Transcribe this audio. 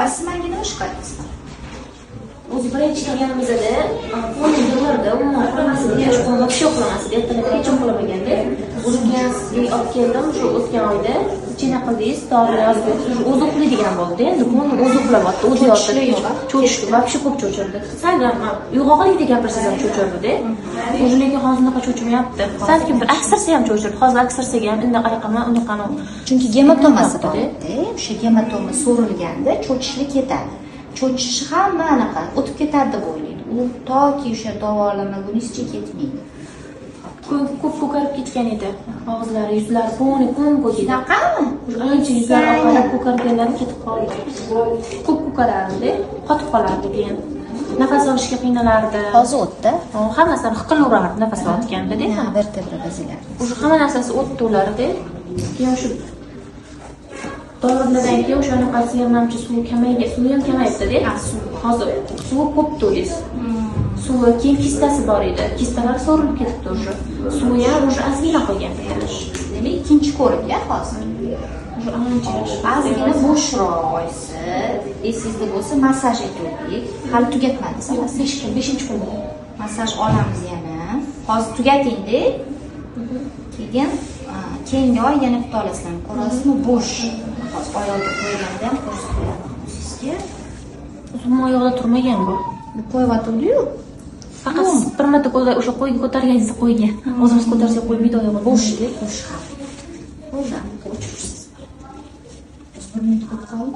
Oysi menga nima shikoyatingizdan? O'zi birinchi kelganimizda qo'lni yig'irdi, umuman uxlamasdi, yosh qo'lma, вообще uxlamasdi, ertalab hech kim uxlamaganda. O'zimga sizga olib keldim, shu o'tgan oyda ichina qildingiz, dori yozib berdi. O'zi uxlaydigan bo'ldi. Endi qo'lni o'zi uxlayapti, o'zi yotdi. Cho'chishdi, вообще ko'p cho'chirdi. Sal uyg'oqlikda gapirsangiz ham cho'chirdi-da. O'zi lekin hozirnaqa cho'chimayapti. Salki bir aksarsa ham cho'chirdi. Hozir aksarsaga ham endi ayqama, unaqani. Chunki gematomasi bor-da, o'sha gematoma so'rilganda cho'chishlik ketadi. Cho'chishi hamma anaqa o'tib ketadi deb o'ylaydi. U toki o'sha davolamagunizcha ketmaydi. Ko'p ko'karib ketgan edi. Og'izlari, yuzlari, bo'g'ni ko'k edi. Shunaqami? Ancha yuzlari oqarib ko'karganlari ketib qoldi. Ko'p ko'karardi, qotib qolardi keyin. Nafas olishga qiynalardi. Hozir o'tdi. Hammasidan hiqilaverardi nafas olayotganda-da. Vertebra bezalari. O'sha hamma narsasi o't to'lardi. Keyin shu dorilardan keyin o'sha anaqasi ham namcha suvi ham kamayibdi-da. Hozir suvi ko'p to'lis. Suvi keyin kistasi bor edi. Kistalar so'rilib ketibdi o'sha. Suvi ham o'sha ozgina qolgan edi. Demak, ikkinchi ko'rikda hozir. Ozgina bo'shroq oysi. Esingizda bo'lsa, massaj etdik. Hali tugatmadingiz, 5-chi kun. Massaj olamiz yana. Hozir tugating-da. Keyin keyingi oy yana kuta olasizlar. Ko'rasizmi, bo'sh. Hozir oyoqda qo'yganda ham ko'rsatib sizga. Uzun oyoqda turmagan bu. Qo'yib-o'tirdi-yu. Faqat bir marta o'sha qo'yga ko'targaningizda qo'ygan. O'zimiz ko'tarsak qo'ymaydi oyog'ini. Bo'sh ham. O'zdan o'chirsiz. Bir minut qoldi.